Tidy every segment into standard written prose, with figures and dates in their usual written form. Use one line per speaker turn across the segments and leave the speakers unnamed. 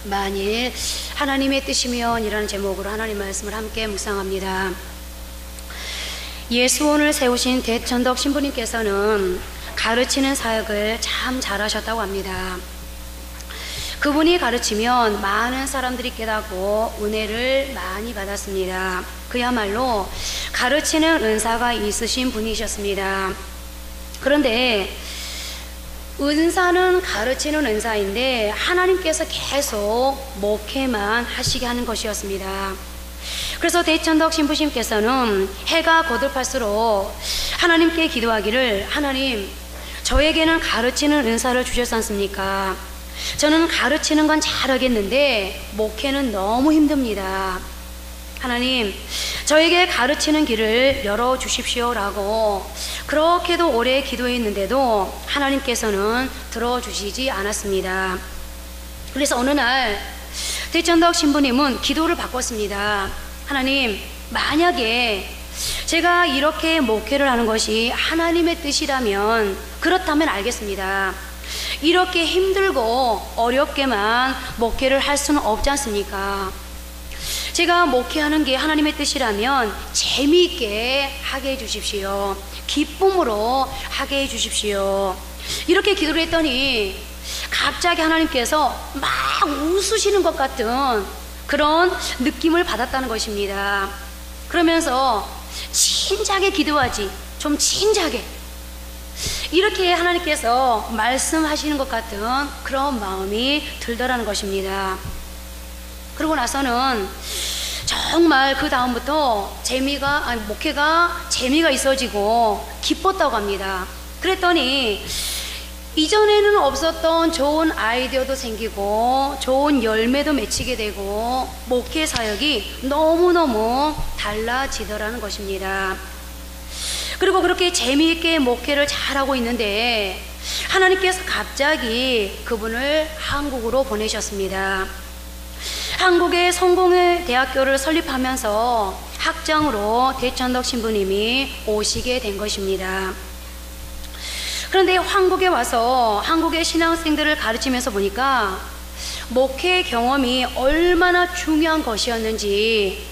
만일 하나님의 뜻이면 이라는 제목으로 하나님 말씀을 함께 묵상합니다. 예수원을 세우신 대천덕 신부님께서는 가르치는 사역을 참 잘하셨다고 합니다. 그분이 가르치면 많은 사람들이 깨닫고 은혜를 많이 받았습니다. 그야말로 가르치는 은사가 있으신 분이셨습니다. 그런데 은사는 가르치는 은사인데 하나님께서 계속 목회만 하시게 하는 것이었습니다. 그래서 대천덕 신부님께서는 해가 거듭할수록 하나님께 기도하기를, 하나님, 저에게는 가르치는 은사를 주셨지 않습니까? 저는 가르치는 건 잘하겠는데 목회는 너무 힘듭니다. 하나님, 저에게 가르치는 길을 열어주십시오라고 그렇게도 오래 기도했는데도 하나님께서는 들어주시지 않았습니다. 그래서 어느 날 대천덕 신부님은 기도를 바꿨습니다. 하나님, 만약에 제가 이렇게 목회를 하는 것이 하나님의 뜻이라면 그렇다면 알겠습니다. 이렇게 힘들고 어렵게만 목회를 할 수는 없지 않습니까? 제가 목회하는 게 하나님의 뜻이라면 재미있게 하게 해주십시오. 기쁨으로 하게 해주십시오. 이렇게 기도를 했더니 갑자기 하나님께서 막 웃으시는 것 같은 그런 느낌을 받았다는 것입니다. 그러면서 진작에 기도하지, 좀 진작에, 이렇게 하나님께서 말씀하시는 것 같은 그런 마음이 들더라는 것입니다. 그러고 나서는 정말 그 다음부터 목회가 재미가 있어지고 기뻤다고 합니다. 그랬더니 이전에는 없었던 좋은 아이디어도 생기고 좋은 열매도 맺히게 되고 목회 사역이 너무너무 달라지더라는 것입니다. 그리고 그렇게 재미있게 목회를 잘하고 있는데 하나님께서 갑자기 그분을 한국으로 보내셨습니다. 한국의 성공회 대학교를 설립하면서 학장으로 대천덕 신부님이 오시게 된 것입니다. 그런데 한국에 와서 한국의 신학생들을 가르치면서 보니까 목회 경험이 얼마나 중요한 것이었는지,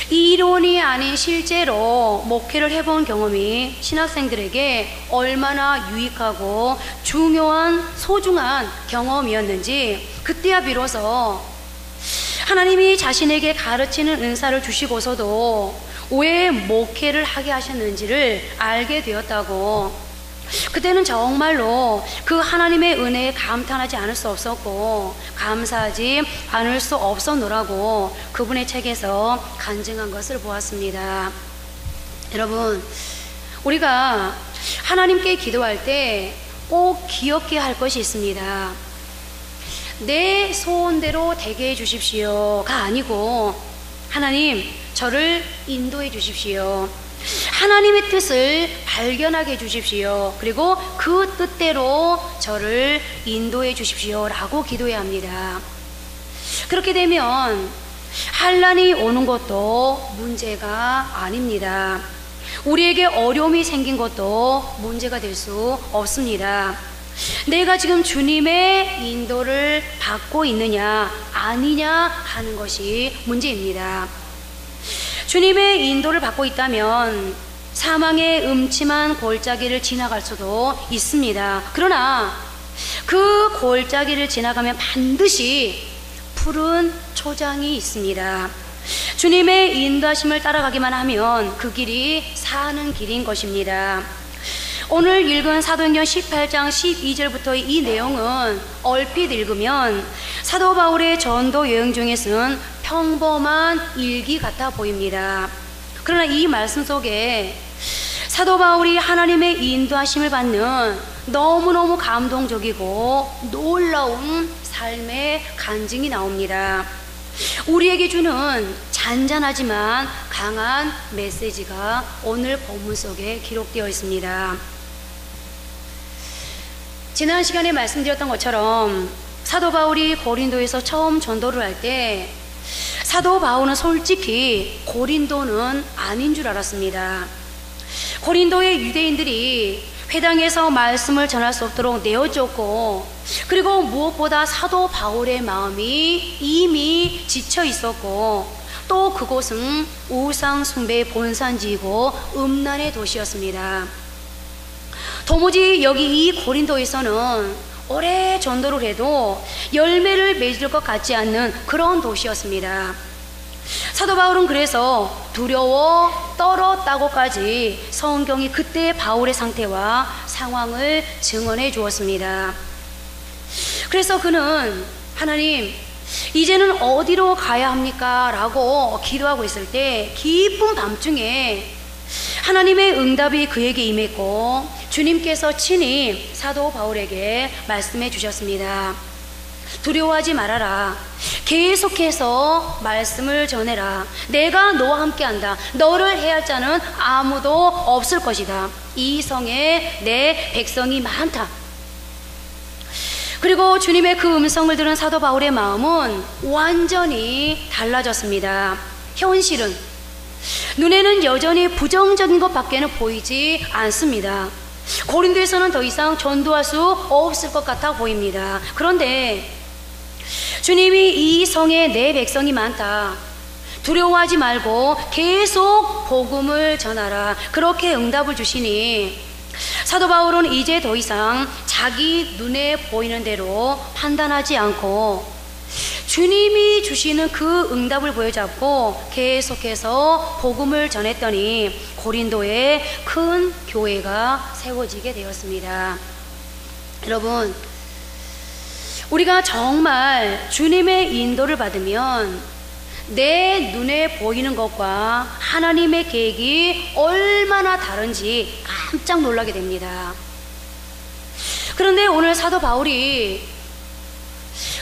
이론이 아닌 실제로 목회를 해본 경험이 신학생들에게 얼마나 유익하고 중요한 소중한 경험이었는지, 그때야 비로소 하나님이 자신에게 가르치는 은사를 주시고서도 왜 목회를 하게 하셨는지를 알게 되었다고. 그때는 정말로 그 하나님의 은혜에 감탄하지 않을 수 없었고 감사하지 않을 수 없었노라고 그분의 책에서 간증한 것을 보았습니다. 여러분, 우리가 하나님께 기도할 때 꼭 기억해야 할 것이 있습니다. 내 소원대로 되게 해주십시오가 아니고, 하나님, 저를 인도해 주십시오. 하나님의 뜻을 발견하게 해주십시오. 그리고 그 뜻대로 저를 인도해 주십시오 라고 기도해야 합니다. 그렇게 되면 환난이 오는 것도 문제가 아닙니다. 우리에게 어려움이 생긴 것도 문제가 될 수 없습니다. 내가 지금 주님의 인도를 받고 있느냐 아니냐 하는 것이 문제입니다. 주님의 인도를 받고 있다면 사망의 음침한 골짜기를 지나갈 수도 있습니다. 그러나 그 골짜기를 지나가면 반드시 푸른 초장이 있습니다. 주님의 인도하심을 따라가기만 하면 그 길이 사는 길인 것입니다. 오늘 읽은 사도행전 18장 12절부터의 이 내용은 얼핏 읽으면 사도 바울의 전도 여행 중에 쓴 평범한 일기 같아 보입니다. 그러나 이 말씀 속에 사도 바울이 하나님의 인도하심을 받는 너무너무 감동적이고 놀라운 삶의 간증이 나옵니다. 우리에게 주는 잔잔하지만 강한 메시지가 오늘 본문 속에 기록되어 있습니다. 지난 시간에 말씀드렸던 것처럼 사도 바울이 고린도에서 처음 전도를 할 때 사도 바울은 솔직히 고린도는 아닌 줄 알았습니다. 고린도의 유대인들이 회당에서 말씀을 전할 수 없도록 내어줬고 그리고 무엇보다 사도 바울의 마음이 이미 지쳐 있었고, 또 그곳은 우상 숭배의 본산지이고 음란의 도시였습니다. 도무지 여기 이 고린도에서는 오래 전도를 해도 열매를 맺을 것 같지 않는 그런 도시였습니다. 사도 바울은 그래서 두려워 떨었다고까지 성경이 그때의 바울의 상태와 상황을 증언해 주었습니다. 그래서 그는 하나님, 이제는 어디로 가야 합니까? 라고 기도하고 있을 때 깊은 밤중에 하나님의 응답이 그에게 임했고, 주님께서 친히 사도 바울에게 말씀해 주셨습니다. 두려워하지 말아라. 계속해서 말씀을 전해라. 내가 너와 함께한다. 너를 해할 자는 아무도 없을 것이다. 이 성에 내 백성이 많다. 그리고 주님의 그 음성을 들은 사도 바울의 마음은 완전히 달라졌습니다. 현실은 눈에는 여전히 부정적인 것밖에는 보이지 않습니다. 고린도에서는 더 이상 전도할 수 없을 것 같아 보입니다. 그런데 주님이 이 성에 내 백성이 많다. 두려워하지 말고 계속 복음을 전하라. 그렇게 응답을 주시니 사도 바울은 이제 더 이상 자기 눈에 보이는 대로 판단하지 않고 주님이 주시는 그 응답을 보여잡고 계속해서 복음을 전했더니 고린도에 큰 교회가 세워지게 되었습니다. 여러분, 우리가 정말 주님의 인도를 받으면 내 눈에 보이는 것과 하나님의 계획이 얼마나 다른지 깜짝 놀라게 됩니다. 그런데 오늘 사도 바울이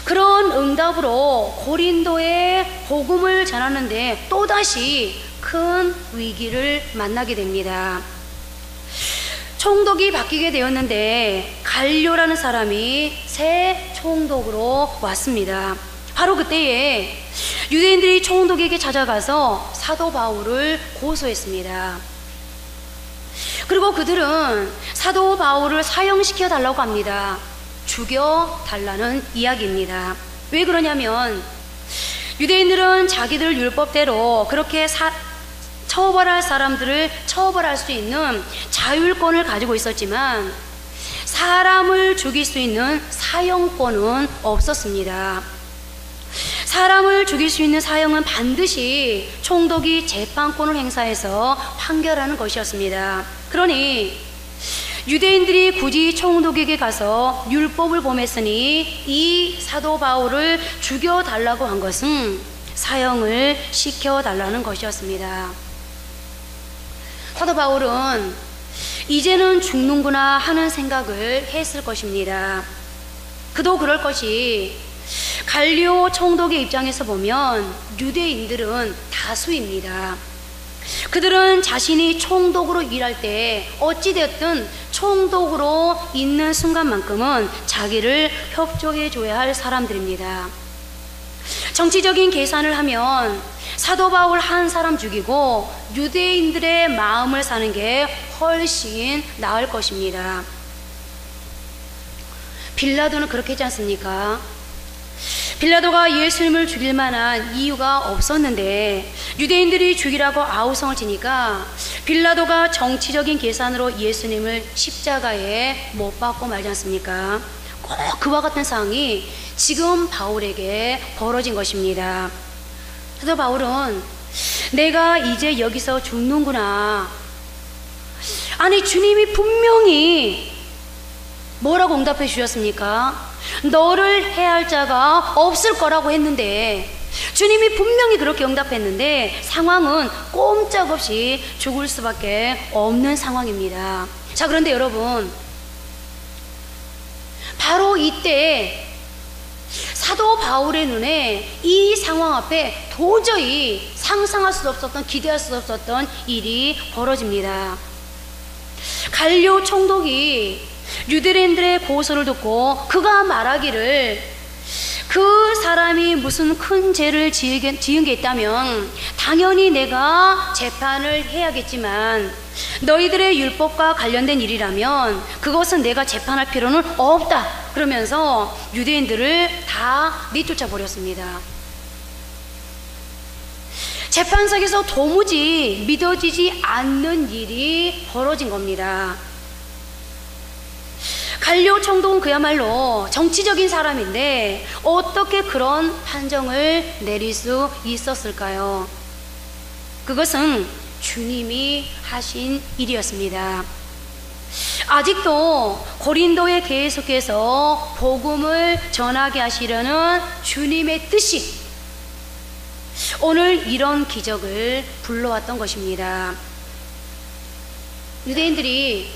그런 응답으로 고린도에 복음을 전하는데 또다시 큰 위기를 만나게 됩니다. 총독이 바뀌게 되었는데 갈료라는 사람이 새 총독으로 왔습니다. 바로 그때에 유대인들이 총독에게 찾아가서 사도 바울을 고소했습니다. 그리고 그들은 사도 바울을 사형시켜 달라고 합니다. 죽여 달라는 이야기입니다. 왜 그러냐면 유대인들은 자기들 율법대로 그렇게 처벌할 사람들을 처벌할 수 있는 자율권을 가지고 있었지만 사람을 죽일 수 있는 사형권은 없었습니다. 사람을 죽일 수 있는 사형은 반드시 총독이 재판권을 행사해서 판결하는 것이었습니다. 그러니 유대인들이 굳이 총독에게 가서 율법을 범했으니 이 사도 바울을 죽여달라고 한 것은 사형을 시켜달라는 것이었습니다. 사도 바울은 이제는 죽는구나 하는 생각을 했을 것입니다. 그도 그럴 것이 갈리오 총독의 입장에서 보면 유대인들은 다수입니다. 그들은 자신이 총독으로 일할 때 어찌되었든 총독으로 있는 순간만큼은 자기를 협조해 줘야 할 사람들입니다. 정치적인 계산을 하면 사도 바울 한 사람 죽이고 유대인들의 마음을 사는 게 훨씬 나을 것입니다. 빌라도는 그렇게 했지 않습니까? 빌라도가 예수님을 죽일 만한 이유가 없었는데 유대인들이 죽이라고 아우성을 치니까 빌라도가 정치적인 계산으로 예수님을 십자가에 못 박고 말지 않습니까? 꼭 그와 같은 상황이 지금 바울에게 벌어진 것입니다. 사도 바울은 내가 이제 여기서 죽는구나. 아니, 주님이 분명히 뭐라고 응답해 주셨습니까? 너를 해할 자가 없을 거라고 했는데, 주님이 분명히 그렇게 응답했는데 상황은 꼼짝없이 죽을 수밖에 없는 상황입니다. 자, 그런데 여러분, 바로 이때 사도 바울의 눈에 이 상황 앞에 도저히 상상할 수 없었던, 기대할 수 없었던 일이 벌어집니다. 갈리오 총독이 유대인들의 고소를 듣고 그가 말하기를 그 사람이 무슨 큰 죄를 지은 게 있다면 당연히 내가 재판을 해야겠지만 너희들의 율법과 관련된 일이라면 그것은 내가 재판할 필요는 없다 그러면서 유대인들을 다 내쫓아 버렸습니다. 재판석에서 도무지 믿어지지 않는 일이 벌어진 겁니다. 갈리오 총독은 그야말로 정치적인 사람인데 어떻게 그런 판정을 내릴 수 있었을까요? 그것은 주님이 하신 일이었습니다. 아직도 고린도에 계속해서 복음을 전하게 하시려는 주님의 뜻이 오늘 이런 기적을 불러왔던 것입니다. 유대인들이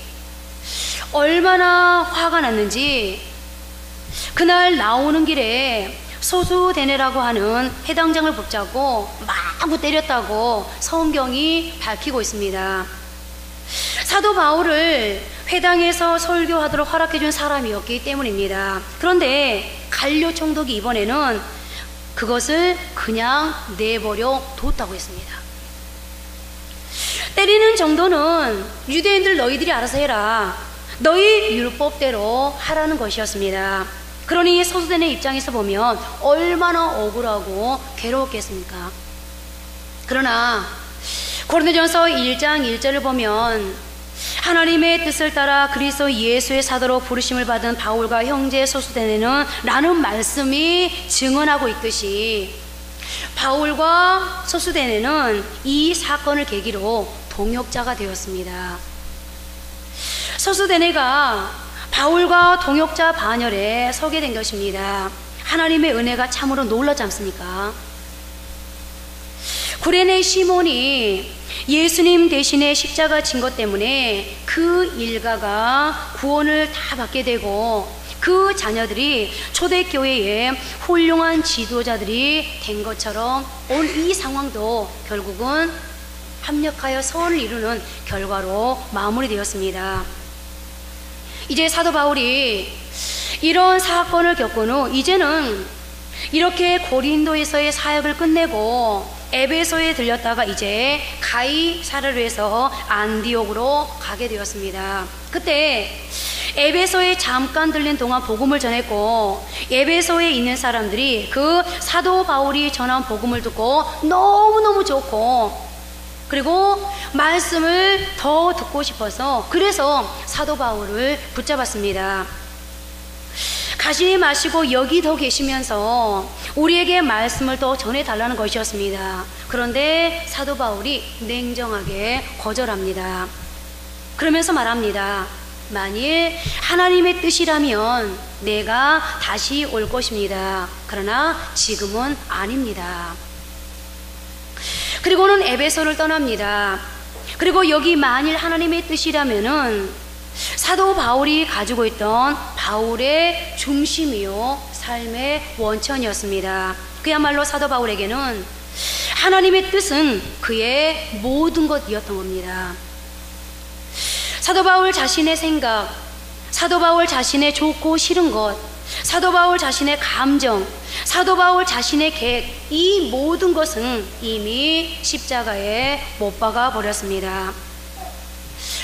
얼마나 화가 났는지 그날 나오는 길에 소수대네라고 하는 해당장을 붙잡고 마구 때렸다고 성경이 밝히고 있습니다. 사도 바울을 회당에서 설교하도록 허락해준 사람이었기 때문입니다. 그런데 갈리오 총독이 이번에는 그것을 그냥 내버려 뒀다고 했습니다. 때리는 정도는 유대인들 너희들이 알아서 해라, 너희 율법대로 하라는 것이었습니다. 그러니 소수대네 입장에서 보면 얼마나 억울하고 괴로웠겠습니까? 그러나 고린도전서 1장 1절을 보면 하나님의 뜻을 따라 그리스도 예수의 사도로 부르심을 받은 바울과 형제 소수대네는 라는 말씀이 증언하고 있듯이 바울과 소수대네는 이 사건을 계기로 동역자가 되었습니다. 소수대네가 바울과 동역자 반열에 서게 된 것입니다. 하나님의 은혜가 참으로 놀랍지 않습니까? 구레네 시몬이 예수님 대신에 십자가 진 것 때문에 그 일가가 구원을 다 받게 되고 그 자녀들이 초대교회의 훌륭한 지도자들이 된 것처럼 오늘 이 상황도 결국은 합력하여 선을 이루는 결과로 마무리되었습니다. 이제 사도 바울이 이런 사건을 겪은 후 이제는 이렇게 고린도에서의 사역을 끝내고 에베소에 들렸다가 이제 가이사랴로에서 안디옥으로 가게 되었습니다. 그때 에베소에 잠깐 들린 동안 복음을 전했고 에베소에 있는 사람들이 그 사도 바울이 전한 복음을 듣고 너무너무 좋고 그리고 말씀을 더 듣고 싶어서 그래서 사도 바울을 붙잡았습니다. 가시지 마시고 여기 더 계시면서 우리에게 말씀을 더 전해달라는 것이었습니다. 그런데 사도 바울이 냉정하게 거절합니다. 그러면서 말합니다. 만일 하나님의 뜻이라면 내가 다시 올 것입니다. 그러나 지금은 아닙니다. 그리고는 에베소를 떠납니다. 그리고 여기 만일 하나님의 뜻이라면은 사도 바울이 가지고 있던 바울의 중심이요 삶의 원천이었습니다. 그야말로 사도 바울에게는 하나님의 뜻은 그의 모든 것이었던 겁니다. 사도 바울 자신의 생각, 사도 바울 자신의 좋고 싫은 것, 사도 바울 자신의 감정, 사도 바울 자신의 계획, 이 모든 것은 이미 십자가에 못 박아 버렸습니다.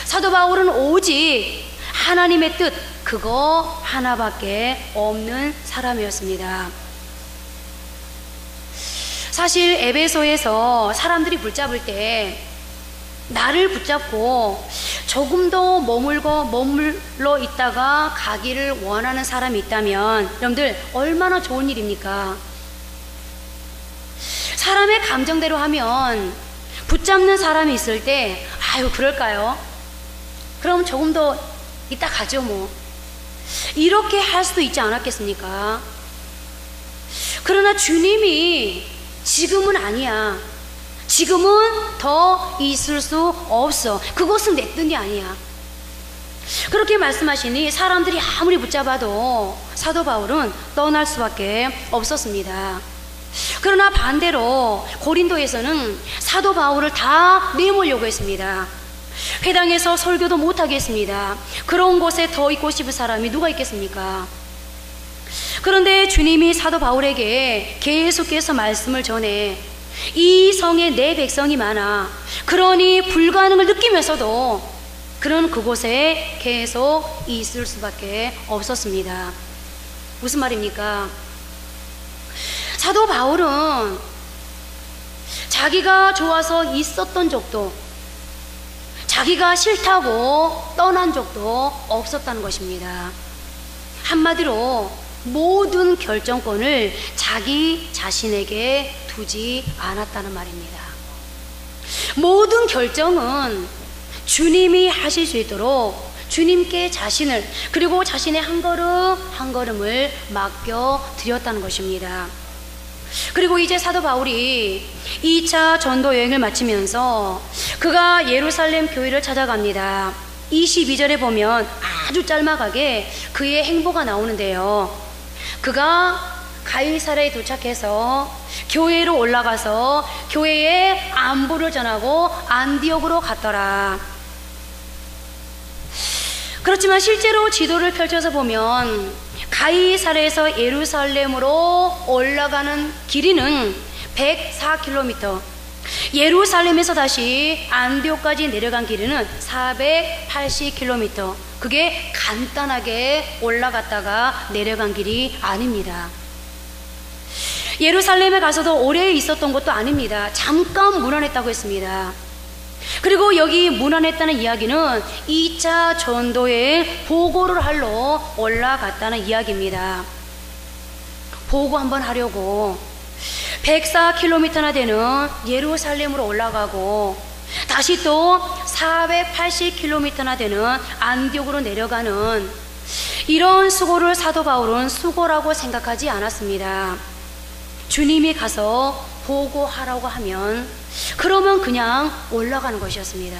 사도 바울은 오직 하나님의 뜻 그거 하나밖에 없는 사람이었습니다. 사실 에베소에서 사람들이 붙잡을 때 나를 붙잡고 조금 더 머물러 있다가 가기를 원하는 사람이 있다면 여러분들 얼마나 좋은 일입니까? 사람의 감정대로 하면 붙잡는 사람이 있을 때 아유 그럴까요? 그럼 조금 더 이따 가죠 뭐 이렇게 할 수도 있지 않았겠습니까? 그러나 주님이 지금은 아니야, 지금은 더 있을 수 없어, 그것은 내 뜻이 아니야, 그렇게 말씀하시니 사람들이 아무리 붙잡아도 사도 바울은 떠날 수밖에 없었습니다. 그러나 반대로 고린도에서는 사도 바울을 다 내모려고 했습니다. 회당에서 설교도 못하겠습니다. 그런 곳에 더 있고 싶은 사람이 누가 있겠습니까? 그런데 주님이 사도 바울에게 계속해서 말씀을 전해 이 성에 내 백성이 많아, 그러니 불가능을 느끼면서도 그런 그곳에 계속 있을 수밖에 없었습니다. 무슨 말입니까? 사도 바울은 자기가 좋아서 있었던 적도, 자기가 싫다고 떠난 적도 없었다는 것입니다. 한마디로 모든 결정권을 자기 자신에게 두지 않았다는 말입니다. 모든 결정은 주님이 하실 수 있도록 주님께 자신을, 그리고 자신의 한 걸음 한 걸음을 맡겨 드렸다는 것입니다. 그리고 이제 사도 바울이 2차 전도 여행을 마치면서 그가 예루살렘 교회를 찾아갑니다. 22절에 보면 아주 짤막하게 그의 행보가 나오는데요. 그가 가이사랴에 도착해서 교회로 올라가서 교회에 안부를 전하고 안디옥으로 갔더라. 그렇지만 실제로 지도를 펼쳐서 보면 가이사랴에서 예루살렘으로 올라가는 길이는 104km, 예루살렘에서 다시 안디옥까지 내려간 길이는 480km. 그게 간단하게 올라갔다가 내려간 길이 아닙니다. 예루살렘에 가서도 오래 있었던 것도 아닙니다. 잠깐 문안했다고 했습니다. 그리고 여기 문안했다는 이야기는 2차 전도에 보고를 하러 올라갔다는 이야기입니다. 보고 한번 하려고 104km나 되는 예루살렘으로 올라가고 다시 또 480km나 되는 안디옥으로 내려가는 이런 수고를 사도 바울은 수고라고 생각하지 않았습니다. 주님이 가서 보고하라고 하면 그러면 그냥 올라가는 것이었습니다.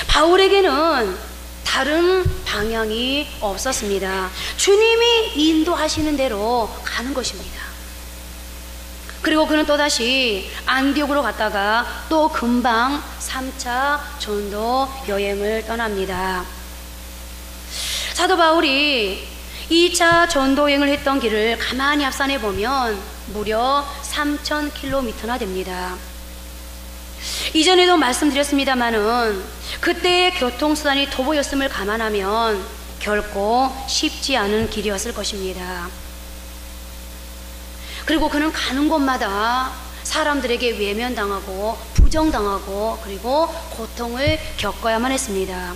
바울에게는 다른 방향이 없었습니다. 주님이 인도하시는 대로 가는 것입니다. 그리고 그는 또다시 안디옥으로 갔다가 또 금방 3차 전도 여행을 떠납니다. 사도 바울이 2차 전도 여행을 했던 길을 가만히 합산해 보면 무려 3000km나 됩니다. 이전에도 말씀드렸습니다마는 그때의 교통수단이 도보였음을 감안하면 결코 쉽지 않은 길이었을 것입니다. 그리고 그는 가는 곳마다 사람들에게 외면당하고 부정당하고 그리고 고통을 겪어야만 했습니다.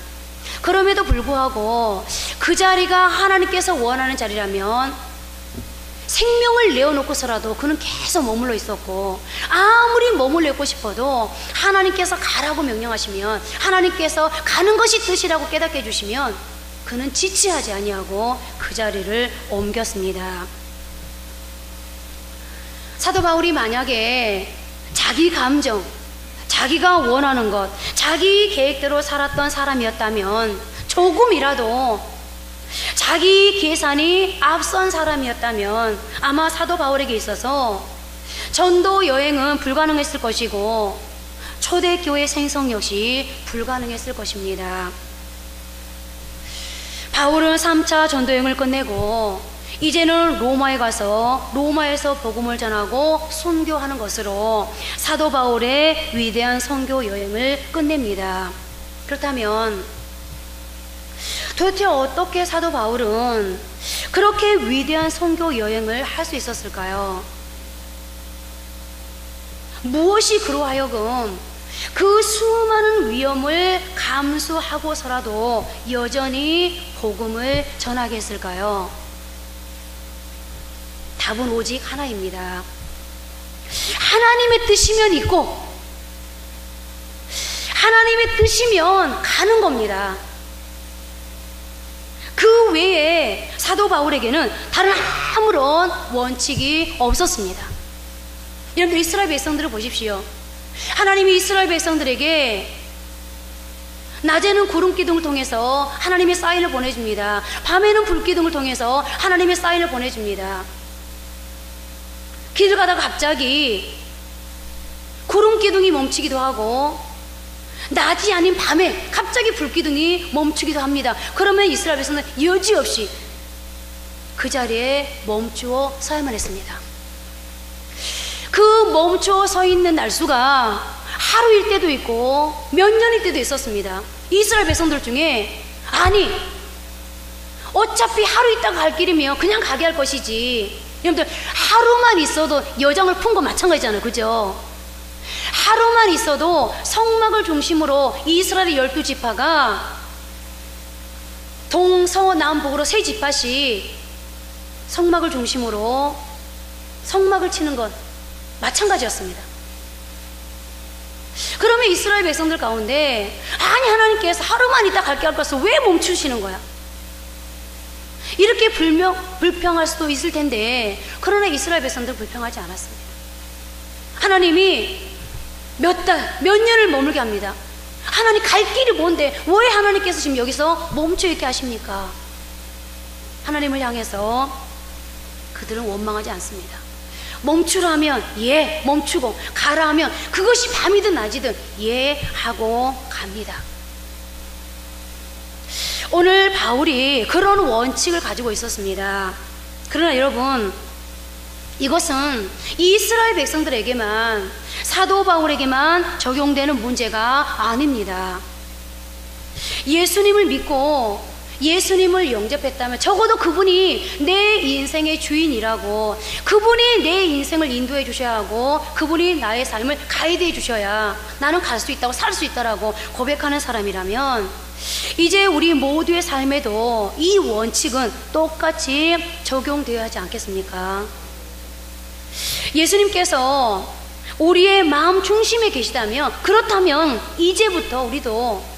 그럼에도 불구하고 그 자리가 하나님께서 원하는 자리라면 생명을 내어놓고서라도 그는 계속 머물러 있었고, 아무리 머물러 있고 싶어도 하나님께서 가라고 명령하시면, 하나님께서 가는 것이 뜻이라고 깨닫게 해주시면 그는 지체하지 아니하고 그 자리를 옮겼습니다. 사도 바울이 만약에 자기 감정, 자기가 원하는 것, 자기 계획대로 살았던 사람이었다면, 조금이라도 자기 계산이 앞선 사람이었다면 아마 사도 바울에게 있어서 전도 여행은 불가능했을 것이고 초대교회 생성 역시 불가능했을 것입니다. 바울은 3차 전도 여행을 끝내고 이제는 로마에 가서 로마에서 복음을 전하고 선교하는 것으로 사도 바울의 위대한 선교 여행을 끝냅니다. 그렇다면 도대체 어떻게 사도 바울은 그렇게 위대한 선교 여행을 할 수 있었을까요? 무엇이 그로 하여금 그 수많은 위험을 감수하고서라도 여전히 복음을 전하게 했을까요? 답은 오직 하나입니다. 하나님의 뜻이면 있고 하나님의 뜻이면 가는 겁니다. 그 외에 사도 바울에게는 다른 아무런 원칙이 없었습니다. 여러분들 이스라엘 백성들을 보십시오. 하나님이 이스라엘 백성들에게 낮에는 구름 기둥을 통해서 하나님의 사인을 보내줍니다. 밤에는 불 기둥을 통해서 하나님의 사인을 보내줍니다. 길을 가다가 갑자기 구름 기둥이 멈추기도 하고 낮이 아닌 밤에 갑자기 불기둥이 멈추기도 합니다. 그러면 이스라엘 백성은 여지없이 그 자리에 멈추어 서야만 했습니다. 그 멈추어 서 있는 날수가 하루일 때도 있고 몇 년일 때도 있었습니다. 이스라엘 백성들 중에 아니 어차피 하루 있다가 갈 길이면 그냥 가게 할 것이지. 여러분들 하루만 있어도 여정을 푼 거 마찬가지잖아요, 그죠? 하루만 있어도 성막을 중심으로 이스라엘의 12지파가 동서남북으로 세 지파씩 성막을 중심으로 성막을 치는 것 마찬가지였습니다. 그러면 이스라엘 백성들 가운데 아니 하나님께서 하루만 있다 갈게 할 것을 왜 멈추시는 거야? 이렇게 불평할 수도 있을 텐데, 그러나 이스라엘 백성들은 불평하지 않았습니다. 하나님이 몇 달, 몇 년을 머물게 합니다. 하나님 갈 길이 뭔데 왜 하나님께서 지금 여기서 멈춰 있게 하십니까? 하나님을 향해서 그들은 원망하지 않습니다. 멈추라 하면 예 멈추고, 가라 하면 그것이 밤이든 낮이든 예 하고 갑니다. 오늘 바울이 그런 원칙을 가지고 있었습니다. 그러나 여러분, 이것은 이스라엘 백성들에게만, 사도 바울에게만 적용되는 문제가 아닙니다. 예수님을 믿고 예수님을 영접했다면 적어도 그분이 내 인생의 주인이라고, 그분이 내 인생을 인도해 주셔야 하고, 그분이 나의 삶을 가이드해 주셔야 나는 갈 수 있다고, 살 수 있다라고 고백하는 사람이라면, 이제 우리 모두의 삶에도 이 원칙은 똑같이 적용되어야 하지 않겠습니까? 예수님께서 우리의 마음 중심에 계시다면, 그렇다면 이제부터 우리도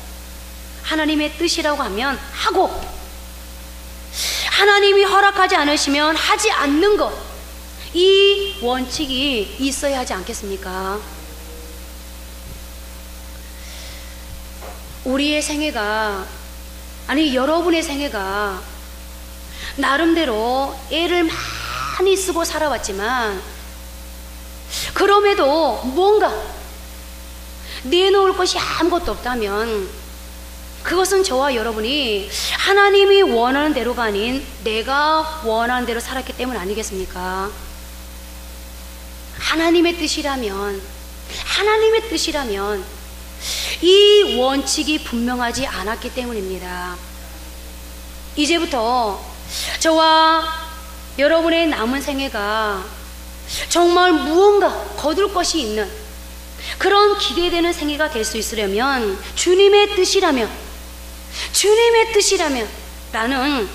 하나님의 뜻이라고 하면 하고, 하나님이 허락하지 않으시면 하지 않는 것, 이 원칙이 있어야 하지 않겠습니까? 우리의 생애가, 아니 여러분의 생애가 나름대로 애를 많이 쓰고 살아왔지만, 그럼에도 뭔가 내놓을 것이 아무것도 없다면 그것은 저와 여러분이 하나님이 원하는 대로가 아닌 내가 원하는 대로 살았기 때문 아니겠습니까? 하나님의 뜻이라면 이 원칙이 분명하지 않았기 때문입니다. 이제부터 저와 여러분의 남은 생애가 정말 무언가 거둘 것이 있는 그런 기대되는 생애가 될 수 있으려면, 주님의 뜻이라면 라는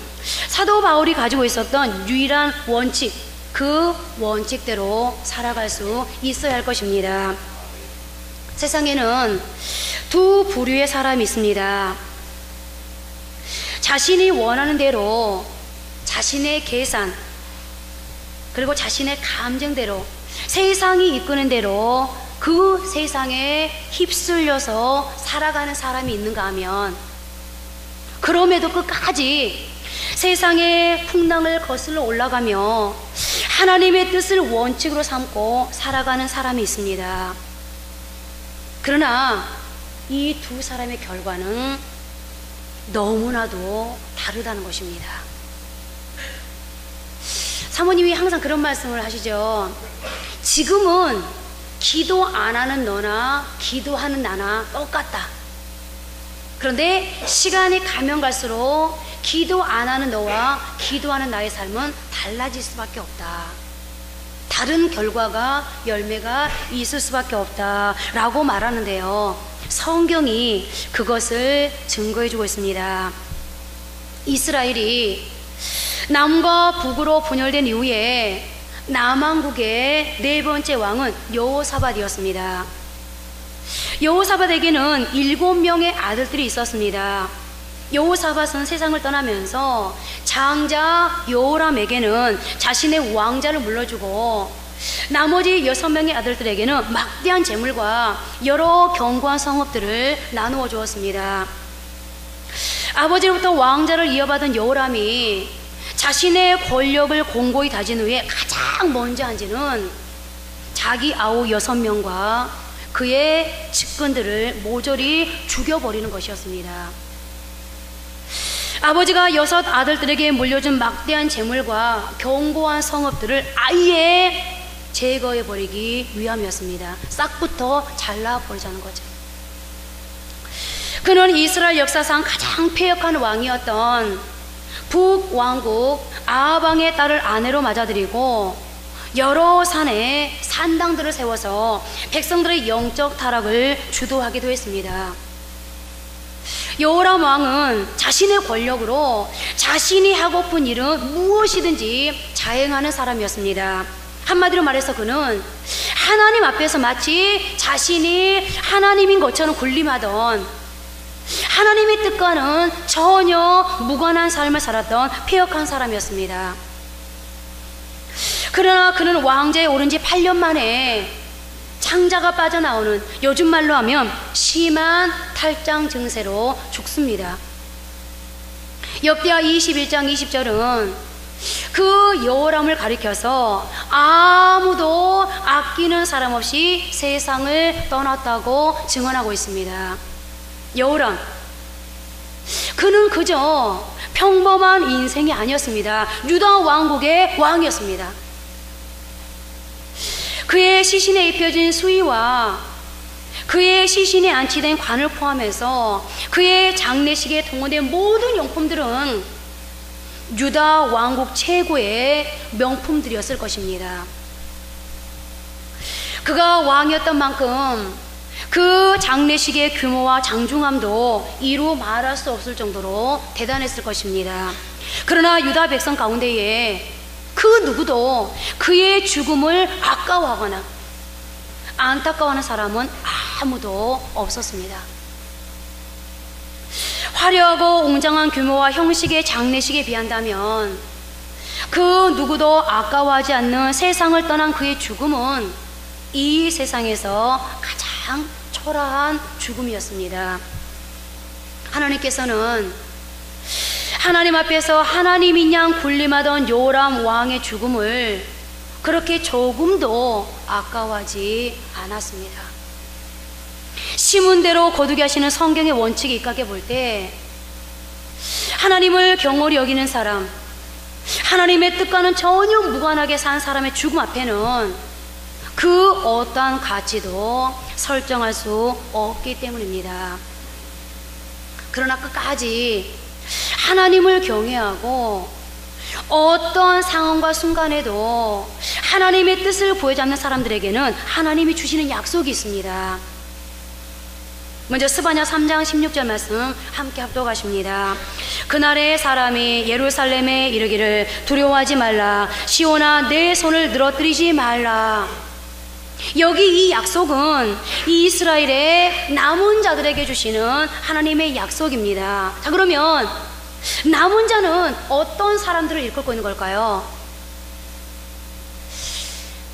사도 바울이 가지고 있었던 유일한 원칙, 그 원칙대로 살아갈 수 있어야 할 것입니다. 세상에는 두 부류의 사람이 있습니다. 자신이 원하는 대로, 자신의 계산, 그리고 자신의 감정대로, 세상이 이끄는 대로 그 세상에 휩쓸려서 살아가는 사람이 있는가 하면, 그럼에도 끝까지 세상의 풍랑을 거슬러 올라가며 하나님의 뜻을 원칙으로 삼고 살아가는 사람이 있습니다. 그러나 이 두 사람의 결과는 너무나도 다르다는 것입니다. 사모님이 항상 그런 말씀을 하시죠. 지금은 기도 안 하는 너나 기도하는 나나 똑같다. 그런데 시간이 가면 갈수록 기도 안 하는 너와 기도하는 나의 삶은 달라질 수밖에 없다. 다른 결과가, 열매가 있을 수밖에 없다 라고 말하는데요, 성경이 그것을 증거해주고 있습니다. 이스라엘이 남과 북으로 분열된 이후에 남왕국의 네 번째 왕은 여호사밧이었습니다. 여호사밧에게는 7명의 아들들이 있었습니다. 여호사밧은 세상을 떠나면서 장자 여호람에게는 자신의 왕자를 물려주고, 나머지 6명의 아들들에게는 막대한 재물과 여러 견고한 성읍들을 나누어 주었습니다. 아버지로부터 왕자를 이어받은 여호람이 자신의 권력을 공고히 다진 후에 가장 먼저 한 지는 자기 아우 6명과 그의 측근들을 모조리 죽여버리는 것이었습니다. 아버지가 6 아들들에게 물려준 막대한 재물과 견고한 성읍들을 아예 제거해버리기 위함이었습니다. 싹부터 잘라버리자는 거죠. 그는 이스라엘 역사상 가장 패역한 왕이었던 북왕국 아방의 딸을 아내로 맞아들이고 여러 산에 산당들을 세워서 백성들의 영적 타락을 주도하기도 했습니다. 여호람 왕은 자신의 권력으로 자신이 하고픈 일은 무엇이든지 자행하는 사람이었습니다. 한마디로 말해서 그는 하나님 앞에서 마치 자신이 하나님인 것처럼 군림하던, 하나님의 뜻과는 전혀 무관한 삶을 살았던 폐역한 사람이었습니다. 그러나 그는 왕좌에 오른 지 8년 만에 창자가 빠져나오는, 요즘 말로 하면 심한 탈장 증세로 죽습니다. 역대하 21장 20절은 그 여호람을 가리켜서 아무도 아끼는 사람 없이 세상을 떠났다고 증언하고 있습니다. 여호람, 그는 그저 평범한 인생이 아니었습니다. 유다 왕국의 왕이었습니다. 그의 시신에 입혀진 수의와 그의 시신에 안치된 관을 포함해서 그의 장례식에 동원된 모든 용품들은 유다 왕국 최고의 명품들이었을 것입니다. 그가 왕이었던 만큼 그 장례식의 규모와 장중함도 이루 말할 수 없을 정도로 대단했을 것입니다. 그러나 유다 백성 가운데에 그 누구도 그의 죽음을 아까워하거나 안타까워하는 사람은 아무도 없었습니다. 화려하고 웅장한 규모와 형식의 장례식에 비한다면 그 누구도 아까워하지 않는 세상을 떠난 그의 죽음은 이 세상에서 가장 초라한 죽음이었습니다. 하나님께서는 하나님 앞에서 하나님인 양 군림하던 요람 왕의 죽음을 그렇게 조금도 아까워하지 않았습니다. 시문대로 거두게 하시는 성경의 원칙에 입각해 볼 때 하나님을 경홀히 여기는 사람, 하나님의 뜻과는 전혀 무관하게 산 사람의 죽음 앞에는 그 어떠한 가치도 설정할 수 없기 때문입니다. 그러나 끝까지 하나님을 경외하고 어떤 상황과 순간에도 하나님의 뜻을 보여잡는 사람들에게는 하나님이 주시는 약속이 있습니다. 먼저 스바냐 3장 16절 말씀 함께 합독하십니다. 그날에 사람이 예루살렘에 이르기를 두려워하지 말라, 시온아 내 손을 늘어뜨리지 말라. 여기 이 약속은 이스라엘의 남은 자들에게 주시는 하나님의 약속입니다. 자, 그러면 남은 자는 어떤 사람들을 이끌고 있는 걸까요?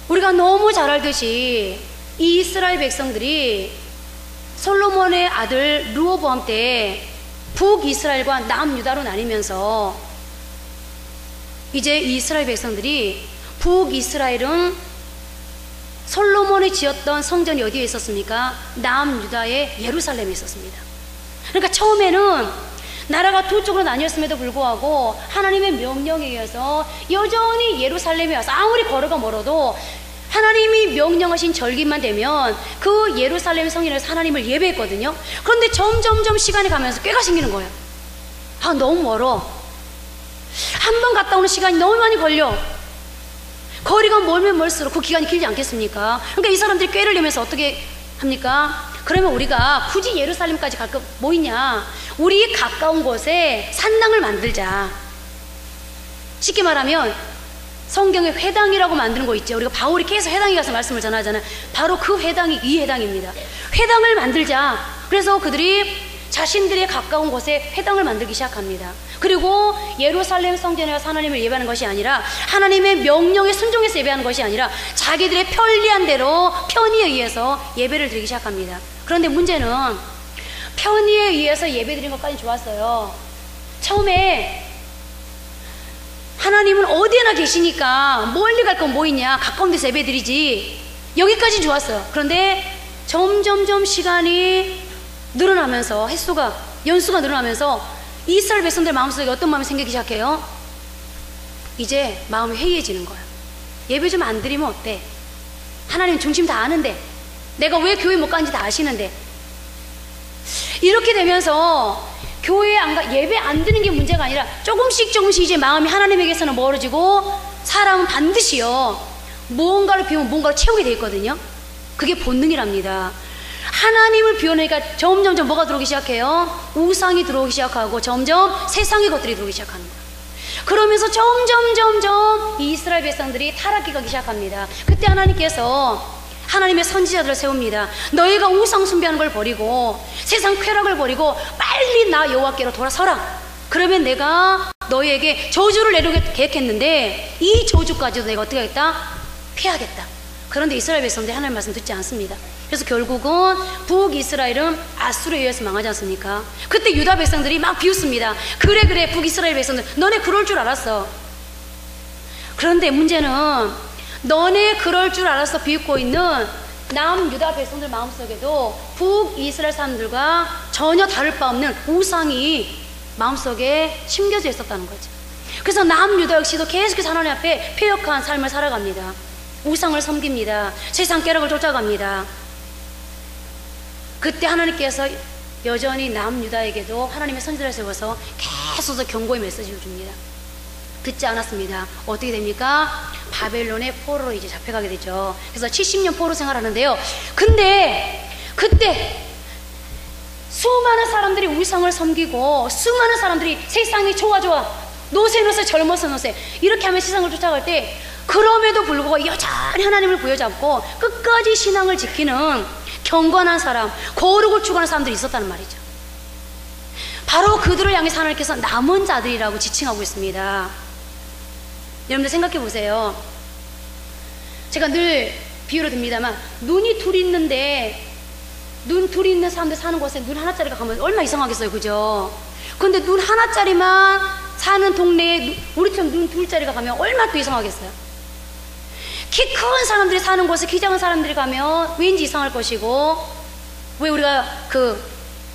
우리가 너무 잘 알듯이 이스라엘 백성들이 솔로몬의 아들 르호보암 때 북이스라엘과 남유다로 나뉘면서 이제 이스라엘 백성들이 북이스라엘은 솔로몬이 지었던 성전이 어디에 있었습니까? 남유다의 예루살렘에 있었습니다. 그러니까 처음에는 나라가 두 쪽으로 나뉘었음에도 불구하고 하나님의 명령에 의해서 여전히 예루살렘에 와서 아무리 거리가 멀어도 하나님이 명령하신 절기만 되면 그 예루살렘 성전에서 하나님을 예배했거든요. 그런데 점점점 시간이 가면서 꾀가 생기는 거예요. 아, 너무 멀어. 한 번 갔다 오는 시간이 너무 많이 걸려. 거리가 멀면 멀수록 그 기간이 길지 않겠습니까? 그러니까 이 사람들이 꾀를 내면서 어떻게 합니까? 그러면 우리가 굳이 예루살렘까지 갈 거 뭐 있냐? 우리 가까운 곳에 산당을 만들자. 쉽게 말하면 성경에 회당이라고 만드는 거 있죠. 우리가 바울이 계속 회당에 가서 말씀을 전하잖아요. 바로 그 회당이 이 회당입니다. 회당을 만들자. 그래서 그들이 자신들의 가까운 곳에 회당을 만들기 시작합니다. 그리고 예루살렘 성전에 가서 하나님을 예배하는 것이 아니라, 하나님의 명령에 순종해서 예배하는 것이 아니라 자기들의 편리한 대로 편의에 의해서 예배를 드리기 시작합니다. 그런데 문제는 편의에 의해서 예배 드린 것까지 좋았어요. 처음에 하나님은 어디에나 계시니까 멀리 갈 건 뭐 있냐, 가까운 데서 예배 드리지, 여기까지 좋았어요. 그런데 점점점 시간이 늘어나면서 연수가 늘어나면서 이스라엘 백성들 마음속에 어떤 마음이 생기기 시작해요? 이제 마음이 해이해지는 거예요. 예배 좀 안 드리면 어때? 하나님 중심 다 아는데, 내가 왜 교회 못 가는지 다 아시는데. 이렇게 되면서 교회에 안 가, 예배 안 드는 게 문제가 아니라 조금씩 이제 마음이 하나님에게서는 멀어지고 사람은 반드시요 무언가를 비우면 뭔가를 채우게 돼 있거든요. 그게 본능이랍니다. 하나님을 비워내니까 점점 뭐가 들어오기 시작해요? 우상이 들어오기 시작하고 점점 세상의 것들이 들어오기 시작하는 거예요. 그러면서 점점 이 이스라엘 백성들이 타락해 가기 시작합니다. 그때 하나님께서 하나님의 선지자들을 세웁니다. 너희가 우상 숭배하는 걸 버리고 세상 쾌락을 버리고 빨리 나 여호와께로 돌아서라. 그러면 내가 너희에게 저주를 내려고 계획했는데 이 저주까지도 내가 어떻게 하겠다? 피하겠다. 그런데 이스라엘 백성들이 하나님 말씀 듣지 않습니다. 그래서 결국은 북이스라엘은 아수르에 의해서 망하지 않습니까? 그때 유다 백성들이 막 비웃습니다. 그래 북이스라엘 백성들 너네 그럴 줄 알았어. 그런데 문제는 너네 그럴 줄 알아서 비웃고 있는 남유다 백성들 마음속에도 북이스라엘 사람들과 전혀 다를 바 없는 우상이 마음속에 심겨져 있었다는 거죠. 그래서 남유다 역시도 계속해서 하나님 앞에 패역한 삶을 살아갑니다. 우상을 섬깁니다. 세상 쾌락을 쫓아갑니다. 그때 하나님께서 여전히 남유다에게도 하나님의 선지자를 세워서 계속 경고의 메시지를 줍니다. 듣지 않았습니다. 어떻게 됩니까? 바벨론의 포로로 이제 잡혀가게 되죠. 그래서 70년 포로 생활하는데요. 근데 그때 수많은 사람들이 우상을 섬기고 수많은 사람들이 세상이 좋아 노세 젊어서 노세 이렇게 하면 세상을 쫓아갈 때 그럼에도 불구하고 여전히 하나님을 부여잡고 끝까지 신앙을 지키는 경건한 사람, 거룩을 추구하는 사람들이 있었다는 말이죠. 바로 그들을 향해서 하나님께서 남은 자들이라고 지칭하고 있습니다. 여러분들 생각해 보세요. 제가 늘 비유를 듭니다만 눈이 둘이 있는데 눈 둘이 있는 사람들 사는 곳에 눈 하나짜리가 가면 얼마나 이상하겠어요, 그죠? 근데 눈 하나짜리만 사는 동네에 우리처럼 눈 둘짜리가 가면 얼마나 또 이상하겠어요? 키 큰 사람들이 사는 곳에 키 작은 사람들이 가면 왠지 이상할 것이고, 왜 우리가 그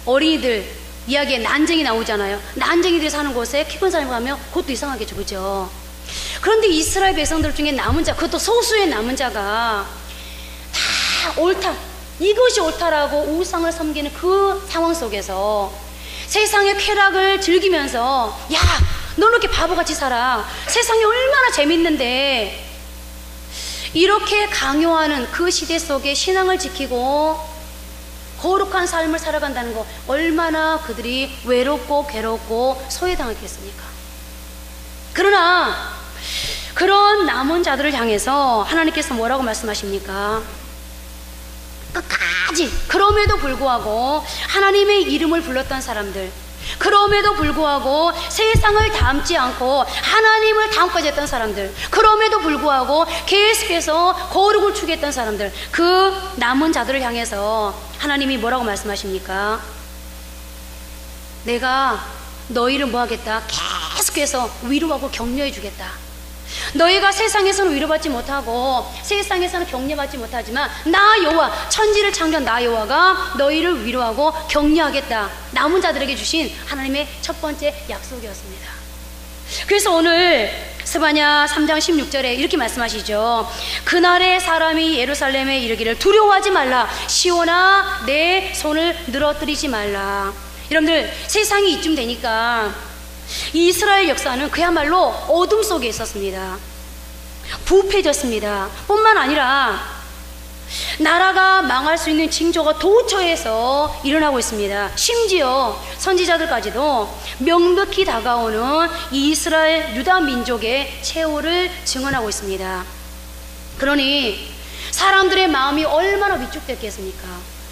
어린이들 이야기에 난쟁이 나오잖아요. 난쟁이들이 사는 곳에 키 큰 사람이 가면 그것도 이상하겠죠, 그죠? 그런데 이스라엘 백성들 중에 남은 자, 그것도 소수의 남은 자가 다 옳다, 이것이 옳다라고 우상을 섬기는 그 상황 속에서 세상의 쾌락을 즐기면서, 야, 너는 이렇게 바보같이 살아, 세상이 얼마나 재밌는데, 이렇게 강요하는 그 시대 속에 신앙을 지키고 거룩한 삶을 살아간다는 거, 얼마나 그들이 외롭고 괴롭고 소외당했겠습니까? 그러나 그런 남은 자들을 향해서 하나님께서 뭐라고 말씀하십니까? 끝까지 그럼에도 불구하고 하나님의 이름을 불렀던 사람들, 그럼에도 불구하고 세상을 닮지 않고 하나님을 닮고자 했던 사람들, 그럼에도 불구하고 계속해서 거룩을 추구했던 사람들, 그 남은 자들을 향해서 하나님이 뭐라고 말씀하십니까? 내가 너희를 뭐하겠다? 계속해서 위로하고 격려해 주겠다. 너희가 세상에서는 위로받지 못하고 세상에서는 격려받지 못하지만 나 여호와, 천지를 창조한 나 여호와가 너희를 위로하고 격려하겠다. 남은 자들에게 주신 하나님의 첫 번째 약속이었습니다. 그래서 오늘 스바냐 3장 16절에 이렇게 말씀하시죠. 그날에 사람이 예루살렘에 이르기를 두려워하지 말라, 시온아 내 손을 늘어뜨리지 말라. 여러분들, 세상이 이쯤 되니까 이스라엘 역사는 그야말로 어둠 속에 있었습니다. 부패졌습니다. 뿐만 아니라 나라가 망할 수 있는 징조가 도처에서 일어나고 있습니다. 심지어 선지자들까지도 명백히 다가오는 이스라엘 유다 민족의 최후를 증언하고 있습니다. 그러니 사람들의 마음이 얼마나 위축됐겠습니까?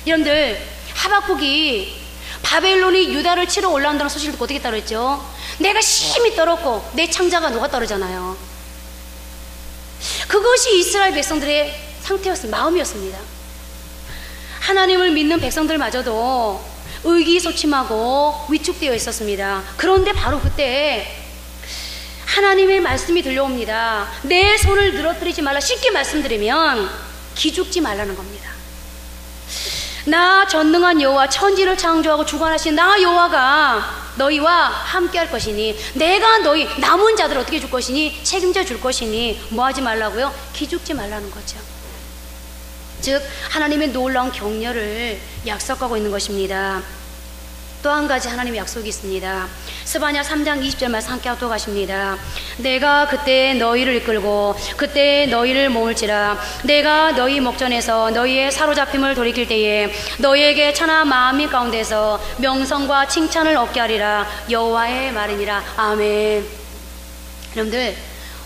여러분들, 하박국이 바벨론이 유다를 치러 올라온다는 소식을 듣고 어떻게 따르죠? 내가 심히 떨었고 내 창자가 녹았다르잖아요. 그것이 이스라엘 백성들의 상태였습니다. 마음이었습니다. 하나님을 믿는 백성들마저도 의기소침하고 위축되어 있었습니다. 그런데 바로 그때 하나님의 말씀이 들려옵니다. 내 손을 늘어뜨리지 말라. 쉽게 말씀드리면 기죽지 말라는 겁니다. 나 전능한 여호와, 천지를 창조하고 주관하신 나 여호와가 너희와 함께 할 것이니, 내가 너희 남은 자들을 어떻게 줄 것이니, 책임져 줄 것이니 뭐 하지 말라고요? 기죽지 말라는 거죠. 즉 하나님의 놀라운 격려를 약속하고 있는 것입니다. 또 한 가지 하나님의 약속이 있습니다. 스바냐 3장 20절 말씀 함께 하도록 하십니다. 내가 그때 너희를 이끌고 그때 너희를 모을지라. 내가 너희 목전에서 너희의 사로잡힘을 돌이킬 때에 너희에게 천한 만민 가운데서 명성과 칭찬을 얻게 하리라. 여호와의 말이니라. 아멘. 여러분들,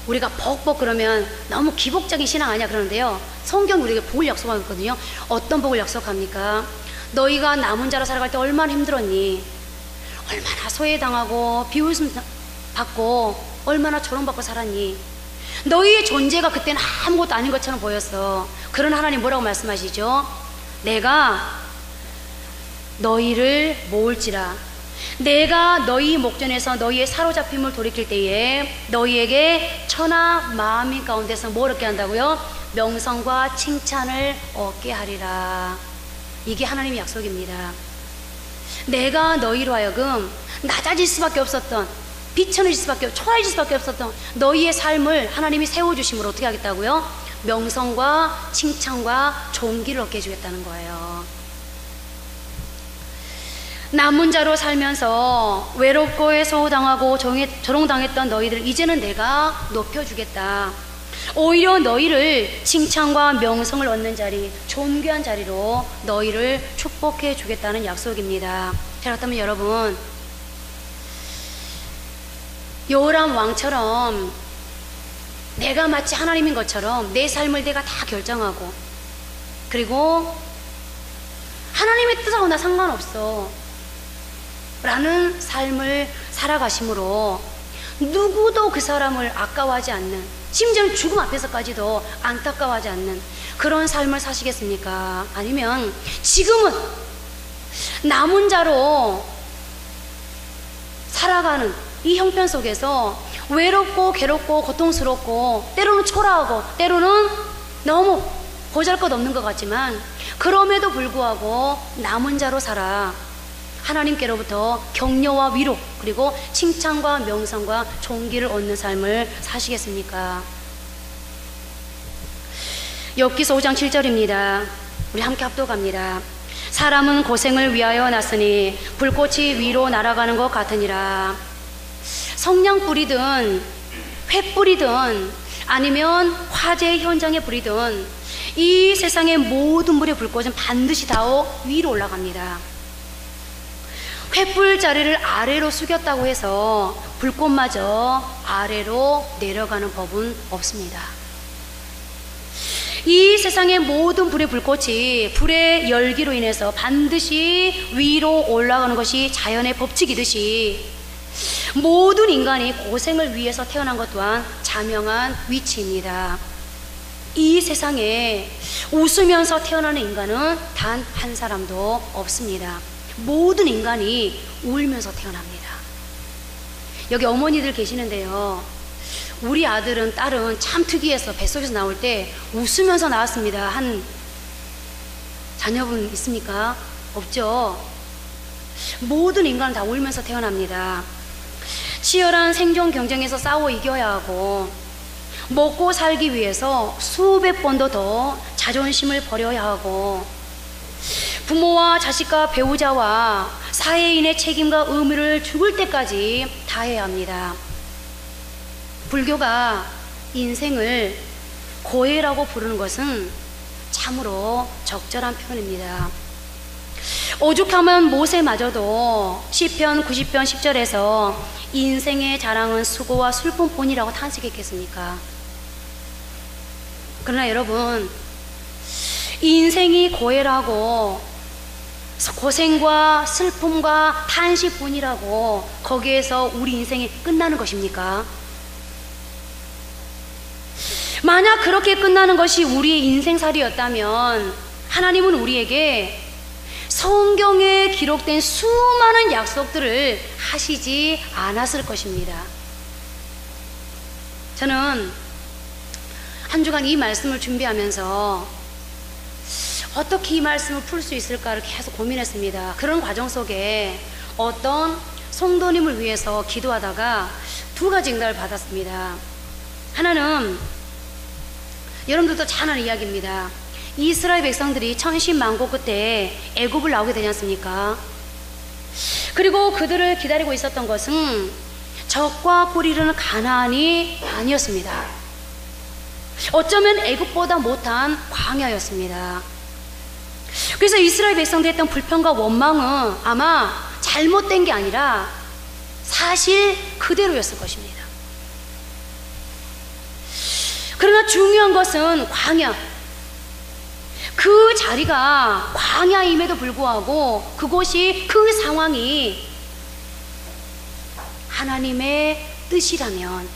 우리가 벅벅 그러면 너무 기복적인 신앙 아니야 그러는데요, 성경이 우리에게 복을 약속하고 있거든요. 어떤 복을 약속합니까? 너희가 남은 자로 살아갈 때 얼마나 힘들었니? 얼마나 소외당하고 비웃음 받고 얼마나 조롱받고 살았니? 너희의 존재가 그때는 아무것도 아닌 것처럼 보였어. 그런 하나님 뭐라고 말씀하시죠? 내가 너희를 모을지라. 내가 너희 목전에서 너희의 사로잡힘을 돌이킬 때에 너희에게 천하 만민 가운데서 뭘 얻게 한다고요? 명성과 칭찬을 얻게 하리라. 이게 하나님의 약속입니다. 내가 너희로 하여금 낮아질 수밖에 없었던, 비천해질 수밖에, 초라해질 수밖에 없었던 너희의 삶을 하나님이 세워주심으로 어떻게 하겠다고요? 명성과 칭찬과 존귀를 얻게 해주겠다는 거예요. 남은 자로 살면서 외롭고 해소당하고 조롱당했던 너희들 이제는 내가 높여주겠다. 오히려 너희를 칭찬과 명성을 얻는 자리, 존귀한 자리로 너희를 축복해 주겠다는 약속입니다. 자, 그렇다면 여러분, 요람 왕처럼 내가 마치 하나님인 것처럼 내 삶을 내가 다 결정하고, 그리고 하나님의 뜻하고 나 상관없어 라는 삶을 살아가심으로 누구도 그 사람을 아까워하지 않는, 심지어 죽음 앞에서까지도 안타까워하지 않는 그런 삶을 사시겠습니까? 아니면 지금은 남은 자로 살아가는 이 형편 속에서 외롭고 괴롭고 고통스럽고 때로는 초라하고 때로는 너무 보잘것없는 것 같지만 그럼에도 불구하고 남은 자로 살아 하나님께로부터 격려와 위로, 그리고 칭찬과 명성과 존귀를 얻는 삶을 사시겠습니까? 욥기서 5장 7절입니다. 우리 함께 합독합니다. 사람은 고생을 위하여 났으니 불꽃이 위로 날아가는 것 같으니라. 성냥불이든 횃불이든 아니면 화재 현장의 불이든 이 세상의 모든 불의 불꽃은 반드시 다 위로 올라갑니다. 횃불 자리를 아래로 숙였다고 해서 불꽃마저 아래로 내려가는 법은 없습니다. 이 세상의 모든 불의 불꽃이 불의 열기로 인해서 반드시 위로 올라가는 것이 자연의 법칙이듯이 모든 인간이 고생을 위해서 태어난 것 또한 자명한 위치입니다. 이 세상에 웃으면서 태어나는 인간은 단 한 사람도 없습니다. 모든 인간이 울면서 태어납니다. 여기 어머니들 계시는데요, 우리 아들은 딸은 참 특이해서 뱃속에서 나올 때 웃으면서 나왔습니다. 한 자녀분 있습니까? 없죠? 모든 인간은 다 울면서 태어납니다. 치열한 생존 경쟁에서 싸워 이겨야 하고 먹고 살기 위해서 수백 번도 더 자존심을 버려야 하고 부모와 자식과 배우자와 사회인의 책임과 의무를 죽을 때까지 다해야 합니다. 불교가 인생을 고해라고 부르는 것은 참으로 적절한 표현입니다. 오죽하면 모세마저도 시편 90편 10절에서 인생의 자랑은 수고와 슬픔뿐이라고 탄식했겠습니까? 그러나 여러분, 인생이 고해라고 고생과 슬픔과 탄식뿐이라고 거기에서 우리 인생이 끝나는 것입니까? 만약 그렇게 끝나는 것이 우리의 인생살이였다면 하나님은 우리에게 성경에 기록된 수많은 약속들을 하시지 않았을 것입니다. 저는 한 주간 이 말씀을 준비하면서 어떻게 이 말씀을 풀 수 있을까를 계속 고민했습니다. 그런 과정 속에 어떤 성도님을 위해서 기도하다가 두 가지 응답을 받았습니다. 하나는 여러분들도 잘 아는 이야기입니다. 이스라엘 백성들이 천신만고 끝에 애굽을 나오게 되지 않습니까? 그리고 그들을 기다리고 있었던 것은 적과 꿀 이르는 가나안이 아니었습니다. 어쩌면 애굽보다 못한 광야였습니다. 그래서 이스라엘 백성들이 했던 불평과 원망은 아마 잘못된 게 아니라 사실 그대로였을 것입니다. 그러나 중요한 것은 광야, 그 자리가 광야임에도 불구하고 그곳이, 그 상황이 하나님의 뜻이라면,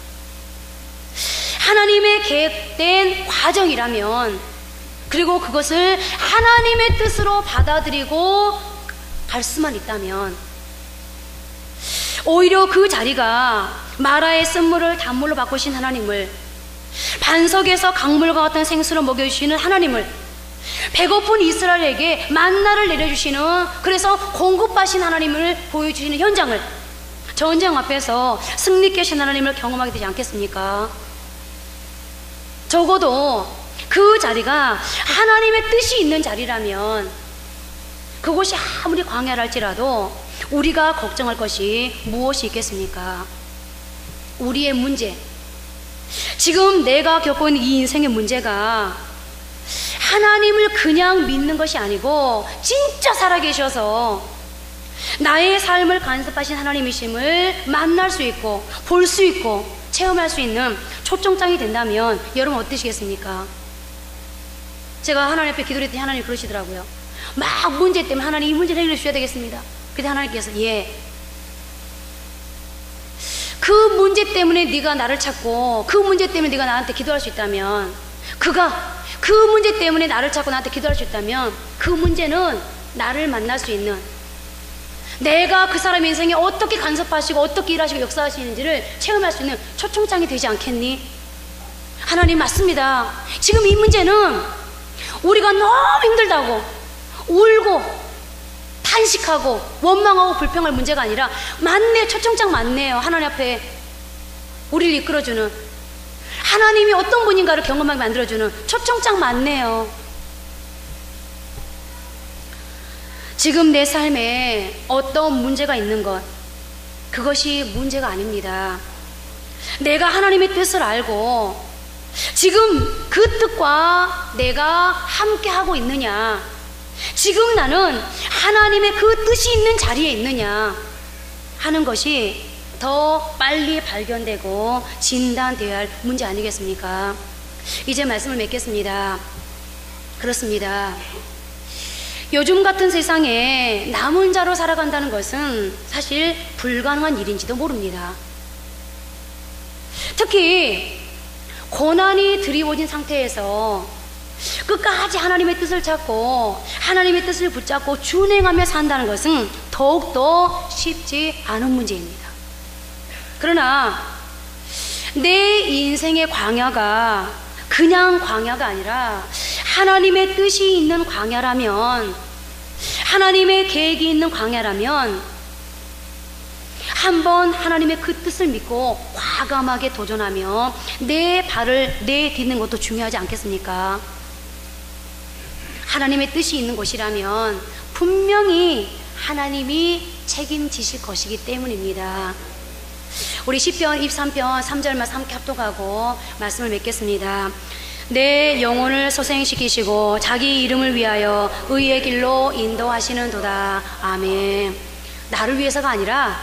하나님의 계획된 과정이라면, 그리고 그것을 하나님의 뜻으로 받아들이고 갈 수만 있다면, 오히려 그 자리가 마라의 쓴물을 단물로 바꾸신 하나님을, 반석에서 강물과 같은 생수를 먹여주시는 하나님을, 배고픈 이스라엘에게 만나를 내려주시는, 그래서 공급하신 하나님을 보여주시는 현장을, 전쟁 앞에서 승리케 하신 하나님을 경험하게 되지 않겠습니까? 적어도 그 자리가 하나님의 뜻이 있는 자리라면, 그곳이 아무리 광야라 할지라도 우리가 걱정할 것이 무엇이 있겠습니까? 우리의 문제, 지금 내가 겪고 있는 이 인생의 문제가 하나님을 그냥 믿는 것이 아니고 진짜 살아계셔서 나의 삶을 간섭하신 하나님이심을 만날 수 있고 볼 수 있고 체험할 수 있는 초청장이 된다면 여러분 어떠시겠습니까? 제가 하나님 앞에 기도했더니 하나님이 그러시더라고요. 막 문제 때문에 하나님 이 문제를 해결해 주셔야 되겠습니다. 그때 하나님께서 그 문제 때문에 네가 나를 찾고 그 문제 때문에 네가 나한테 기도할 수 있다면, 그가 그 문제 때문에 나를 찾고 나한테 기도할 수 있다면 그 문제는 나를 만날 수 있는, 내가 그 사람의 인생에 어떻게 간섭하시고 어떻게 일하시고 역사하시는지를 체험할 수 있는 초청장이 되지 않겠니? 하나님 맞습니다. 지금 이 문제는 우리가 너무 힘들다고 울고 탄식하고 원망하고 불평할 문제가 아니라 맞네요. 초청장 맞네요. 하나님 앞에 우리를 이끌어주는, 하나님이 어떤 분인가를 경험하게 만들어주는 초청장 맞네요. 지금 내 삶에 어떤 문제가 있는 것, 그것이 문제가 아닙니다. 내가 하나님의 뜻을 알고 지금 그 뜻과 내가 함께 하고 있느냐, 지금 나는 하나님의 그 뜻이 있는 자리에 있느냐 하는 것이 더 빨리 발견되고 진단되어야 할 문제 아니겠습니까? 이제 말씀을 맺겠습니다. 그렇습니다. 요즘 같은 세상에 남은 자로 살아간다는 것은 사실 불가능한 일인지도 모릅니다. 특히 고난이 드리워진 상태에서 끝까지 하나님의 뜻을 찾고 하나님의 뜻을 붙잡고 준행하며 산다는 것은 더욱더 쉽지 않은 문제입니다. 그러나 내 인생의 광야가 그냥 광야가 아니라 하나님의 뜻이 있는 광야라면, 하나님의 계획이 있는 광야라면 한번 하나님의 그 뜻을 믿고 과감하게 도전하며 내 발을 내딛는 것도 중요하지 않겠습니까? 하나님의 뜻이 있는 곳이라면 분명히 하나님이 책임지실 것이기 때문입니다. 우리 시편 23편 3절만 함께 합독하고 말씀을 맺겠습니다. 내 영혼을 소생시키시고 자기 이름을 위하여 의의 길로 인도하시는 도다. 아멘. 나를 위해서가 아니라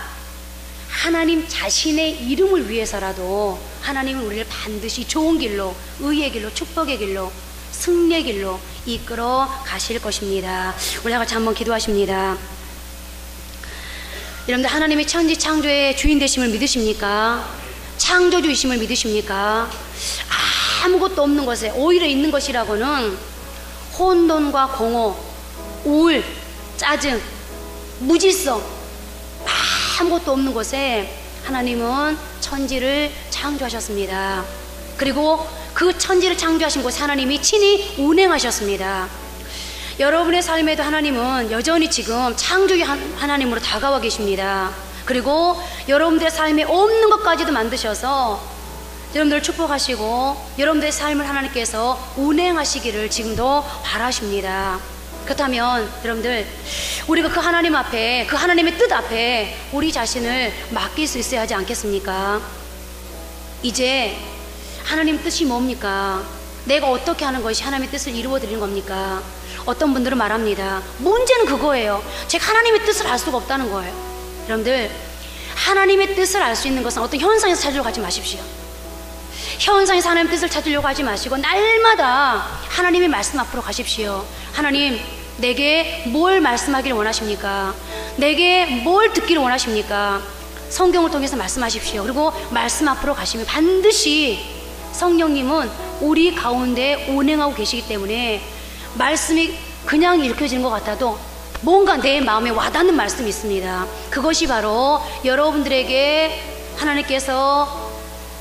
하나님 자신의 이름을 위해서라도 하나님은 우리를 반드시 좋은 길로, 의의 길로, 축복의 길로, 승리의 길로 이끌어 가실 것입니다. 우리 다 같이 한번 기도하십니다. 여러분들 하나님의 천지 창조의 주인 되심을 믿으십니까? 창조주이심을 믿으십니까? 아무것도 없는 것에 오히려 있는 것이라고는 혼돈과 공허, 우울, 짜증, 무질서, 아무것도 없는 곳에 하나님은 천지를 창조하셨습니다. 그리고 그 천지를 창조하신 곳에 하나님이 친히 운행하셨습니다. 여러분의 삶에도 하나님은 여전히 지금 창조의 하나님으로 다가와 계십니다. 그리고 여러분들의 삶에 없는 것까지도 만드셔서 여러분들을 축복하시고 여러분들의 삶을 하나님께서 운행하시기를 지금도 바라십니다. 그렇다면 여러분들, 우리가 그 하나님 앞에, 그 하나님의 뜻 앞에 우리 자신을 맡길 수 있어야 하지 않겠습니까? 이제 하나님 뜻이 뭡니까? 내가 어떻게 하는 것이 하나님의 뜻을 이루어 드리는 겁니까? 어떤 분들은 말합니다. 문제는 그거예요. 제가 하나님의 뜻을 알 수가 없다는 거예요. 여러분들, 하나님의 뜻을 알 수 있는 것은 어떤 현상에서 찾으려고 하지 마십시오. 현상에서 하나님의 뜻을 찾으려고 하지 마시고 날마다 하나님의 말씀 앞으로 가십시오. 하나님, 내게 뭘 말씀하기를 원하십니까? 내게 뭘 듣기를 원하십니까? 성경을 통해서 말씀하십시오. 그리고 말씀 앞으로 가시면 반드시 성령님은 우리 가운데 운행하고 계시기 때문에 말씀이 그냥 읽혀지는 것 같아도 뭔가 내 마음에 와닿는 말씀이 있습니다. 그것이 바로 여러분들에게 하나님께서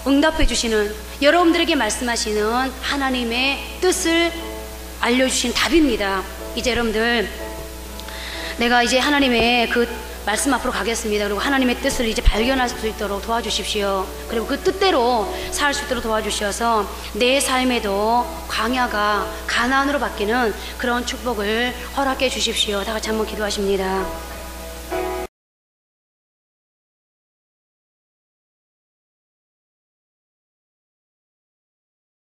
응답해 주시는, 여러분들에게 말씀하시는 하나님의 뜻을 알려주신 답입니다. 이제 여러분들, 내가 이제 하나님의 그 말씀 앞으로 가겠습니다. 그리고 하나님의 뜻을 이제 발견할 수 있도록 도와주십시오. 그리고 그 뜻대로 살 수 있도록 도와주셔서 내 삶에도 광야가 가나안으로 바뀌는 그런 축복을 허락해 주십시오. 다 같이 한번 기도하십니다.